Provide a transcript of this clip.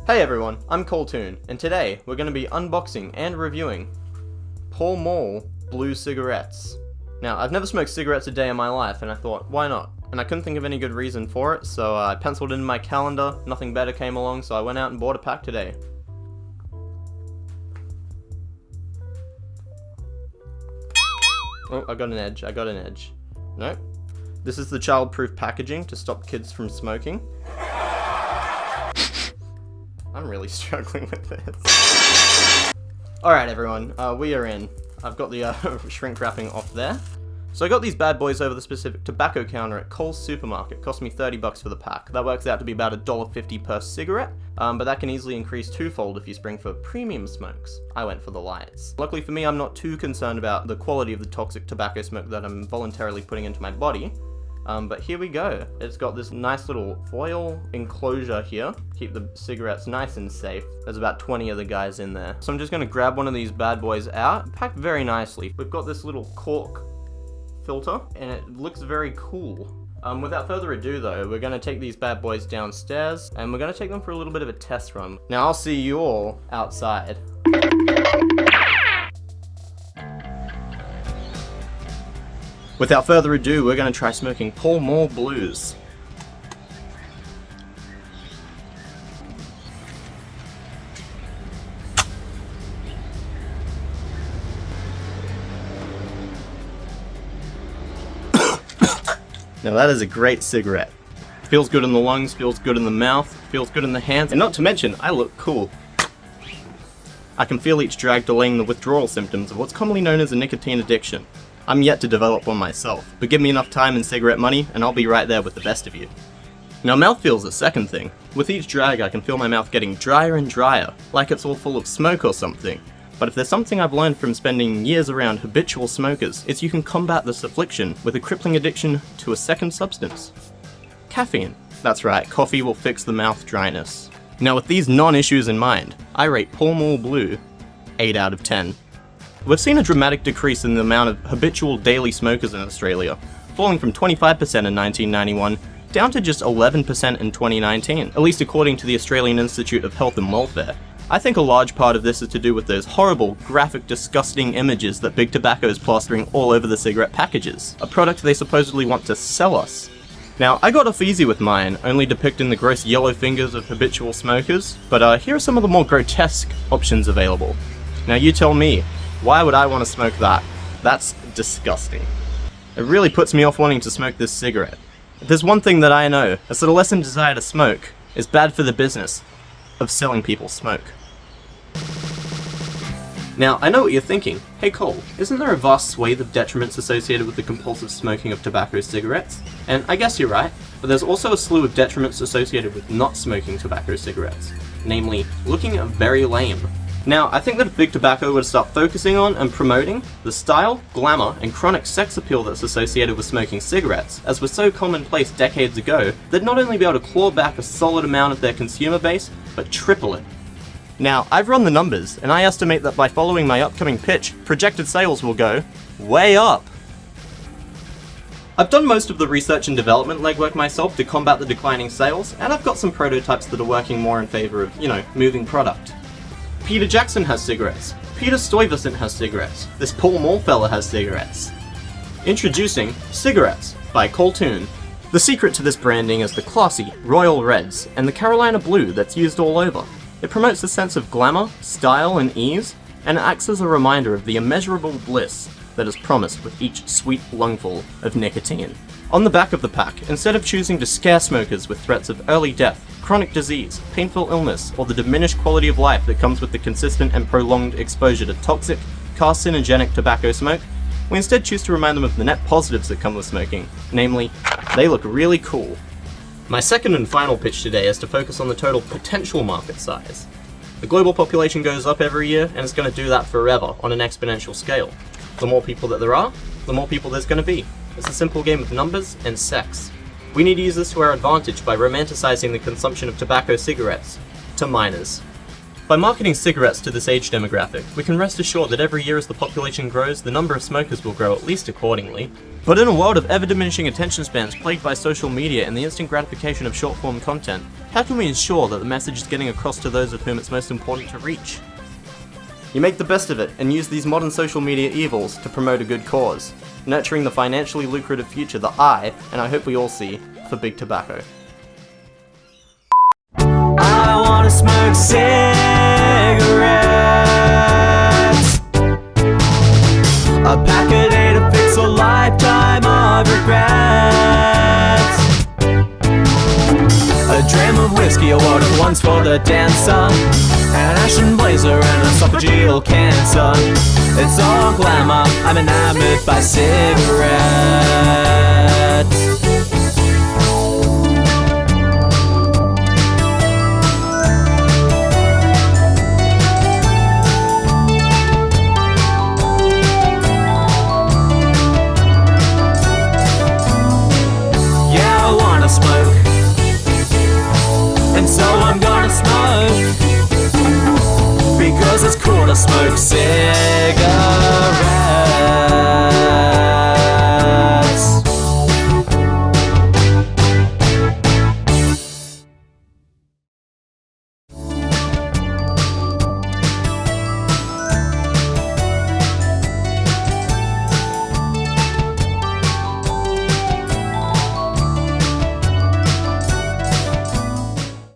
Hey everyone, I'm Coltoon, and today we're going to be unboxing and reviewing Pall Mall blue cigarettes. Now, I've never smoked cigarettes a day in my life, and I thought, why not? And I couldn't think of any good reason for it, so I penciled it in my calendar, nothing better came along, so I went out and bought a pack today. Oh, I got an edge. Nope. This is the child-proof packaging to stop kids from smoking. I'm really struggling with this. Alright everyone, we are in. I've got the shrink wrapping off there. So I got these bad boys over the specific tobacco counter at Coles Supermarket. Cost me $30 for the pack. That works out to be about $1.50 per cigarette, but that can easily increase twofold if you spring for premium smokes. I went for the lights. Luckily for me, I'm not too concerned about the quality of the toxic tobacco smoke that I'm voluntarily putting into my body. But here we go. It's got this nice little foil enclosure here. Keep the cigarettes nice and safe. There's about 20 of the guys in there. So I'm just gonna grab one of these bad boys out. Packed very nicely. We've got this little cork filter, and it looks very cool. Without further ado though, we're gonna take these bad boys downstairs, and we're gonna take them for a little bit of a test run. Now I'll see you all outside. Without further ado, we're going to try smoking Pall Mall Blues. Now that is a great cigarette. Feels good in the lungs, feels good in the mouth, feels good in the hands, and not to mention, I look cool. I can feel each drag delaying the withdrawal symptoms of what's commonly known as a nicotine addiction. I'm yet to develop one myself, but give me enough time and cigarette money, and I'll be right there with the best of you. Now mouthfeel's the second thing. With each drag I can feel my mouth getting drier and drier, like it's all full of smoke or something. But if there's something I've learned from spending years around habitual smokers, it's you can combat this affliction with a crippling addiction to a second substance. Caffeine. That's right, coffee will fix the mouth dryness. Now with these non-issues in mind, I rate Pall Mall Blue 8 out of 10. We've seen a dramatic decrease in the amount of habitual daily smokers in Australia, falling from 25% in 1991 down to just 11% in 2019, at least according to the Australian Institute of Health and Welfare. I think a large part of this is to do with those horrible, graphic, disgusting images that Big Tobacco is plastering all over the cigarette packages, a product they supposedly want to sell us. Now, I got off easy with mine, only depicting the gross yellow fingers of habitual smokers, but here are some of the more grotesque options available. Now you tell me, why would I want to smoke that? That's disgusting. It really puts me off wanting to smoke this cigarette. If there's one thing that I know, it's that a lessened desire to smoke is bad for the business of selling people smoke. Now, I know what you're thinking. Hey Cole, isn't there a vast swathe of detriments associated with the compulsive smoking of tobacco cigarettes? And I guess you're right, but there's also a slew of detriments associated with not smoking tobacco cigarettes. Namely, looking very lame. Now, I think that if Big Tobacco would start focusing on and promoting the style, glamour, and chronic sex appeal that's associated with smoking cigarettes, as was so commonplace decades ago, they'd not only be able to claw back a solid amount of their consumer base, but triple it. Now, I've run the numbers, and I estimate that by following my upcoming pitch, projected sales will go way up. I've done most of the research and development legwork myself to combat the declining sales, and I've got some prototypes that are working more in favor of, moving product. Peter Jackson has cigarettes. Peter Stuyvesant has cigarettes. This Pall Mall fella has cigarettes. Introducing Cigarettes by Coltoon. The secret to this branding is the classy Royal Reds and the Carolina Blue that's used all over. It promotes a sense of glamour, style, and ease, and it acts as a reminder of the immeasurable bliss that is promised with each sweet lungful of nicotine. On the back of the pack, instead of choosing to scare smokers with threats of early death, chronic disease, painful illness, or the diminished quality of life that comes with the consistent and prolonged exposure to toxic, carcinogenic tobacco smoke, we instead choose to remind them of the net positives that come with smoking, namely, they look really cool. My second and final pitch today is to focus on the total potential market size. The global population goes up every year, and it's going to do that forever on an exponential scale. The more people that there are, the more people there's going to be. It's a simple game of numbers and sex. We need to use this to our advantage by romanticizing the consumption of tobacco cigarettes to minors. By marketing cigarettes to this age demographic, we can rest assured that every year as the population grows, the number of smokers will grow at least accordingly. But in a world of ever-diminishing attention spans plagued by social media and the instant gratification of short-form content, how can we ensure that the message is getting across to those with whom it's most important to reach? You make the best of it and use these modern social media evils to promote a good cause, nurturing the financially lucrative future that I hope we all see, for big tobacco. I wanna smoke cigarettes, a pack a day to fix a lifetime of regrets, a dram of whiskey, a water once for the dancer, an ashen blazer and esophageal cancer. It's all glamour, I'm enamored by cigarettes. Smoke, and so I'm gonna smoke, because it's cool to smoke cigarettes.